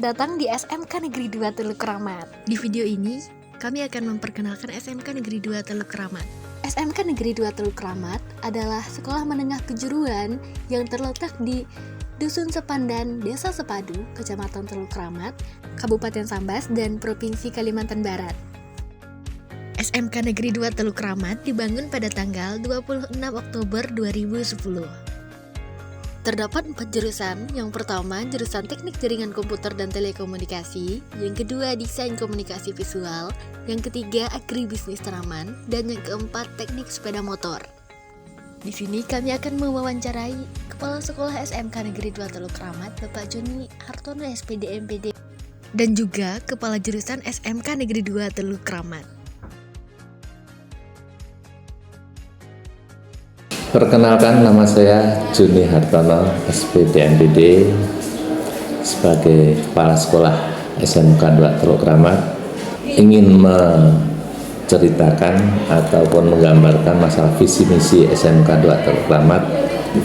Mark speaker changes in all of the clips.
Speaker 1: datang di SMK Negeri 2 Teluk Kramat.
Speaker 2: Di video ini, kami akan memperkenalkan SMK Negeri 2 Teluk Kramat.
Speaker 1: SMK Negeri 2 Teluk Kramat adalah sekolah menengah kejuruan yang terletak di Dusun Sepandan, Desa Sepadu, Kecamatan Teluk Kramat, Kabupaten Sambas, dan Provinsi Kalimantan Barat.
Speaker 2: SMK Negeri 2 Teluk Kramat dibangun pada tanggal 26 Oktober 2010.
Speaker 1: Terdapat 4 jurusan. Yang pertama, jurusan Teknik Jaringan Komputer dan Telekomunikasi. Yang kedua, Desain Komunikasi Visual. Yang ketiga, Agribisnis Tanaman. Dan yang keempat, Teknik Sepeda Motor. Di sini kami akan mewawancarai Kepala Sekolah SMK Negeri 2 Teluk Kramat, Bapak Joni Hartono SPD MPD,
Speaker 2: dan juga Kepala Jurusan SMK Negeri 2 Teluk Kramat.
Speaker 3: Perkenalkan, nama saya Joni Hartono SPD MPD sebagai Kepala Sekolah SMK 2 Teluk Kramat. Ingin menceritakan ataupun menggambarkan masalah visi misi SMK 2 Teluk Kramat.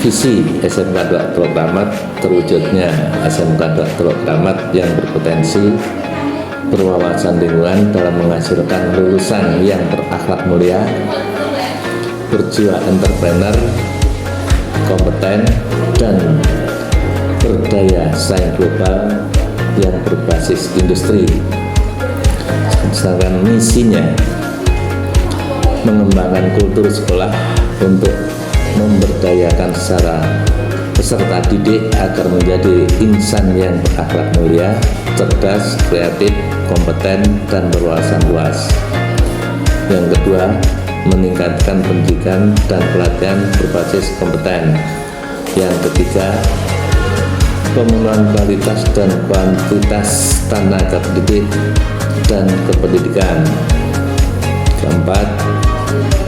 Speaker 3: Visi SMK 2 Teluk Kramat terwujudnya SMK 2 Teluk Kramat yang berpotensi berwawasan lingkungan dalam menghasilkan lulusan yang berakhlak mulia, berjiwa entrepreneur, kompeten, dan berdaya saing global yang berbasis industri. Sedangkan misinya mengembangkan kultur sekolah untuk memberdayakan secara peserta didik agar menjadi insan yang berakhlak mulia, cerdas, kreatif, kompeten, dan berwawasan luas. Yang kedua, meningkatkan pendidikan dan pelatihan berbasis kompeten. Yang ketiga, pemenuhan kualitas dan kuantitas tenaga pendidik dan kependidikan. Keempat,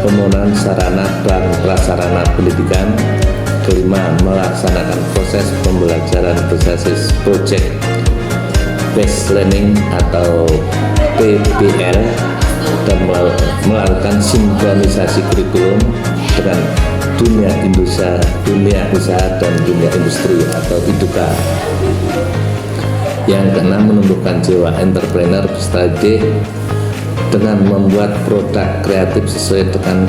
Speaker 3: pemenuhan sarana dan prasarana pendidikan. Kelima, melaksanakan proses pembelajaran berbasis project based learning atau PBL dan melakukan sinkronisasi kurikulum dengan dunia usaha dan dunia industri atau IDUKA. Yang keenam, menumbuhkan jiwa entrepreneur peserta didik dengan membuat produk kreatif sesuai dengan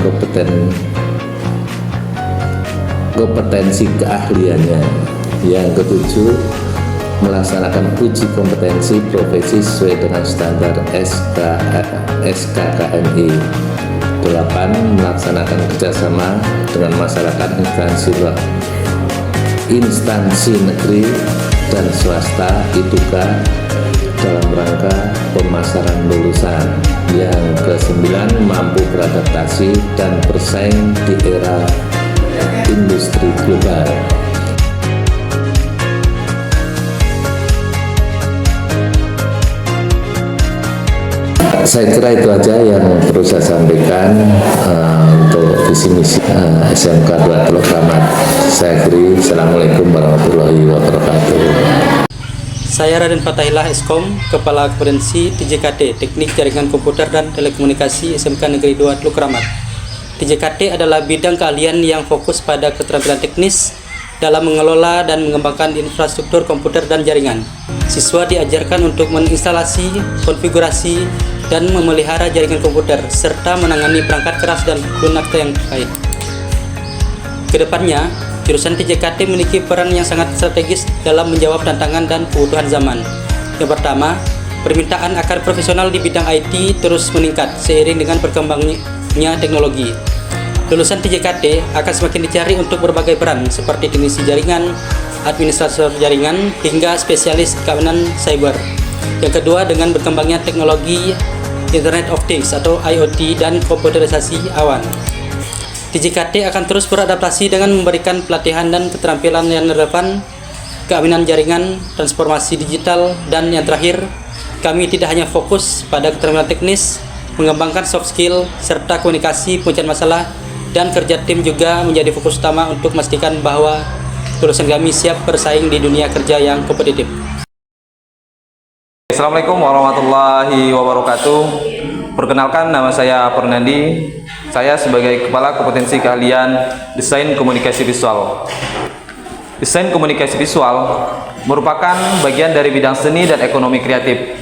Speaker 3: kompetensi keahliannya. Yang ketujuh, melaksanakan uji kompetensi profesi sesuai dengan standar SKKNI. 8. Melaksanakan kerjasama dengan masyarakat instansi negeri dan swasta IDUKA dalam rangka pemasaran lulusan. Yang ke-9, mampu beradaptasi dan bersaing di era industri global. Saya kira itu aja yang perlu saya sampaikan untuk visi misi SMK 2 Teluk Kramat. Saya akhiri. Assalamualaikum warahmatullahi wabarakatuh.
Speaker 4: Saya Raden Fatahillah Eskom, Kepala Kompetensi TJKT Teknik Jaringan Komputer dan Telekomunikasi SMK Negeri 2 Teluk Kramat. TJKT adalah bidang keahlian yang fokus pada keterampilan teknis dalam mengelola dan mengembangkan infrastruktur komputer dan jaringan. Siswa diajarkan untuk menginstalasi, konfigurasi, dan memelihara jaringan komputer, serta menangani perangkat keras dan lunak yang terkait. Kedepannya, jurusan TJKT memiliki peran yang sangat strategis dalam menjawab tantangan dan kebutuhan zaman. Yang pertama, permintaan akan profesional di bidang IT terus meningkat seiring dengan berkembangnya teknologi. Lulusan TJKT akan semakin dicari untuk berbagai peran seperti teknisi jaringan, administrator jaringan, hingga spesialis keamanan cyber. Yang kedua, dengan berkembangnya teknologi Internet of Things atau IoT dan komputerisasi awan, TJKT akan terus beradaptasi dengan memberikan pelatihan dan keterampilan yang relevan, keamanan jaringan, transformasi digital, dan yang terakhir, kami tidak hanya fokus pada keterampilan teknis, mengembangkan soft skill, serta komunikasi, pemecahan masalah, dan kerja tim juga menjadi fokus utama untuk memastikan bahwa lulusan kami siap bersaing di dunia kerja yang kompetitif.
Speaker 5: Assalamualaikum warahmatullahi wabarakatuh. Perkenalkan, nama saya Fernandi. Saya sebagai Kepala Kompetensi Keahlian Desain Komunikasi Visual. Desain komunikasi visual merupakan bagian dari bidang seni dan ekonomi kreatif.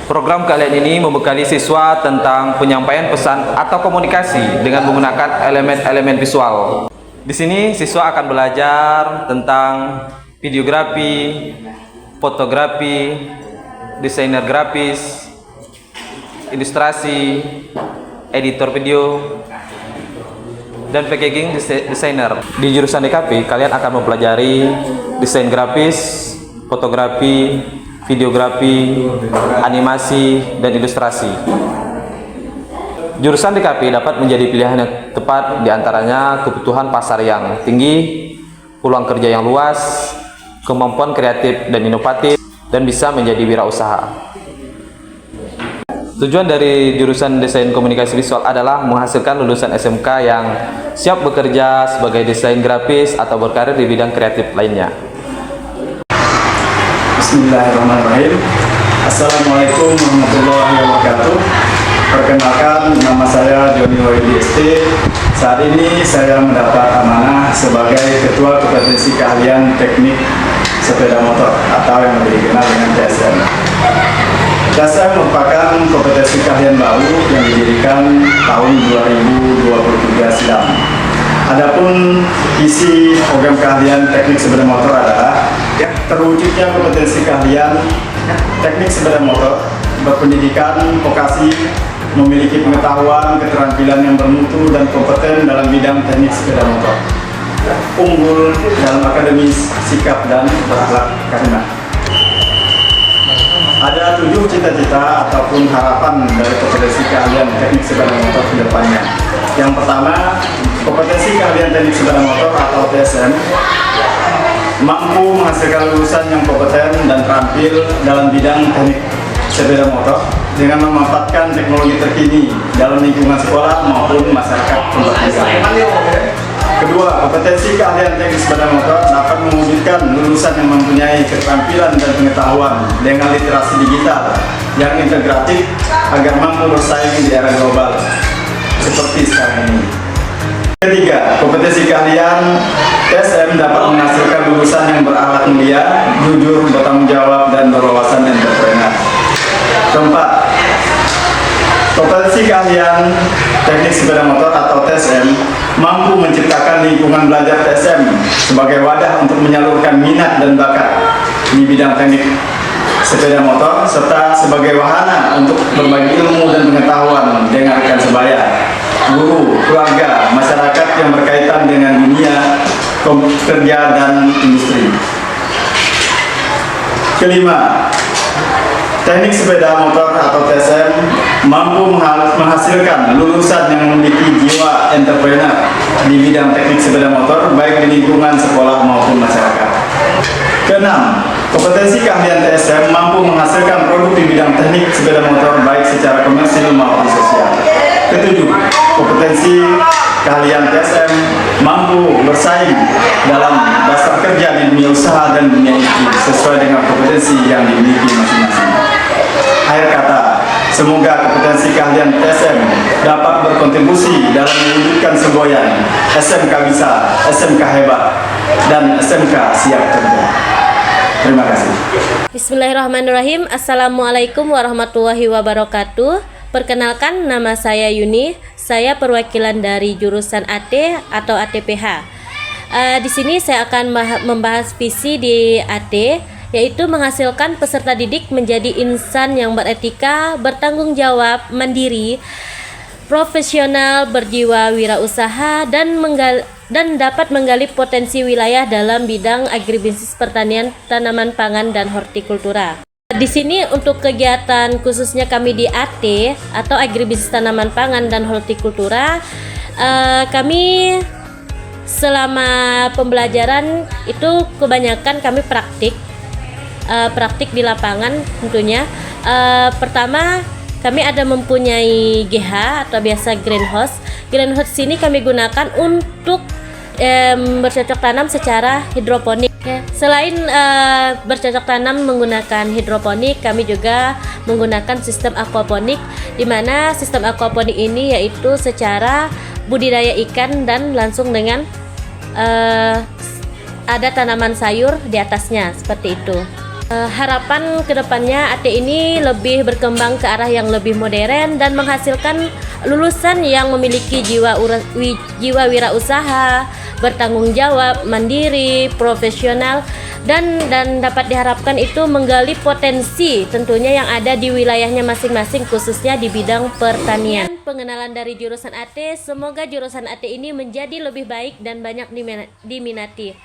Speaker 5: Program kalian ini membekali siswa tentang penyampaian pesan atau komunikasi dengan menggunakan elemen-elemen visual. Di sini siswa akan belajar tentang videografi, fotografi, desainer grafis, ilustrasi, editor video, dan packaging designer. Di jurusan DKP, kalian akan mempelajari desain grafis, fotografi, videografi, animasi, dan ilustrasi. Jurusan DKP dapat menjadi pilihan yang tepat diantaranya kebutuhan pasar yang tinggi, peluang kerja yang luas, kemampuan kreatif dan inovatif, dan bisa menjadi wirausaha. Tujuan dari jurusan desain komunikasi visual adalah menghasilkan lulusan SMK yang siap bekerja sebagai desain grafis atau berkarir di bidang kreatif lainnya.
Speaker 6: Bismillahirrahmanirrahim. Assalamualaikum warahmatullahi wabarakatuh. Perkenalkan, nama saya Joni Wahyudi ST. Saat ini saya mendapat amanah sebagai Ketua Kompetensi Keahlian Teknik Sepeda Motor atau yang lebih dikenal dengan TSM. TSM merupakan kompetensi keahlian baru yang didirikan tahun 2023 silam. Adapun isi program keahlian teknik sepeda motor adalah terwujudnya kompetensi keahlian teknik sepeda motor, berpendidikan vokasi, memiliki pengetahuan, keterampilan yang bermutu dan kompeten dalam bidang teknik sepeda motor, unggul dalam akademis, sikap dan berakhlak karimah. Ada 7 cita-cita ataupun harapan dari kompetensi keahlian teknik sepeda motor ke depannya. Yang pertama, kompetensi keahlian teknik sepeda motor atau TSM mampu menghasilkan lulusan yang kompeten dan terampil dalam bidang teknik sepeda motor dengan memanfaatkan teknologi terkini dalam lingkungan sekolah maupun masyarakat tempat tinggal. Kedua, kompetensi keahlian teknik sepeda motor dapat mewujudkan lulusan yang mempunyai keterampilan dan pengetahuan dengan literasi digital yang integratif agar mampu bersaing di era global seperti sekarang ini. Ketiga, kompetensi keahlian TSM dapat menghasilkan lulusan yang berakhlak mulia, jujur, bertanggung jawab, dan berwawasan entrepreneur. Keempat, kompetensi keahlian teknik sepeda motor atau TSM mampu menciptakan lingkungan belajar TSM sebagai wadah untuk menyalurkan minat dan bakat di bidang teknik sepeda motor serta sebagai wahana untuk berbagi ilmu dan pengetahuan dengan rekan sebaya, guru, keluarga, masyarakat yang berkaitan dengan dunia kerja dan industri. Kelima, teknik sepeda motor atau TSM mampu menghasilkan lulusan yang memiliki jiwa entrepreneur di bidang teknik sepeda motor baik di lingkungan sekolah maupun masyarakat. Keenam, kompetensi keahlian TSM mampu menghasilkan produk di bidang teknik sepeda motor baik secara komersil maupun sosial. Ketujuh, kompetensi keahlian TSM mampu bersaing dalam pasar kerja di dunia usaha dan dunia industri sesuai dengan kompetensi yang dimiliki masing-masing. Akhir kata, semoga kompetensi keahlian TSM dapat berkontribusi dalam mewujudkan semboyan SMK bisa, SMK hebat, dan SMK siap kerja. Terima kasih.
Speaker 7: Bismillahirrahmanirrahim. Assalamualaikum warahmatullahi wabarakatuh. Perkenalkan, nama saya Yuni. Saya perwakilan dari jurusan AT atau ATPH. Di sini saya akan membahas visi di AT, yaitu menghasilkan peserta didik menjadi insan yang beretika, bertanggung jawab, mandiri, profesional, berjiwa wirausaha, dan dapat menggali potensi wilayah dalam bidang agribisnis pertanian, tanaman pangan, dan hortikultura. Di sini untuk kegiatan khususnya kami di AT atau agribisnis tanaman pangan dan hortikultura, kami selama pembelajaran itu kebanyakan kami praktik di lapangan tentunya. Pertama, kami ada mempunyai GH atau biasa greenhouse. Greenhouse ini kami gunakan untuk bercocok tanam secara hidroponik. Selain bercocok tanam menggunakan hidroponik, kami juga menggunakan sistem aquaponik, di mana sistem aquaponik ini yaitu secara budidaya ikan dan langsung dengan ada tanaman sayur di atasnya, seperti itu. Harapan kedepannya AT ini lebih berkembang ke arah yang lebih modern dan menghasilkan lulusan yang memiliki jiwa wirausaha, bertanggung jawab, mandiri, profesional, dan dapat diharapkan itu menggali potensi tentunya yang ada di wilayahnya masing-masing, khususnya di bidang pertanian. Pengenalan dari jurusan AT, semoga jurusan AT ini menjadi lebih baik dan banyak diminati.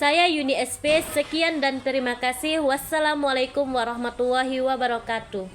Speaker 7: Saya Yuni SP, sekian dan terima kasih. Wassalamualaikum warahmatullahi wabarakatuh.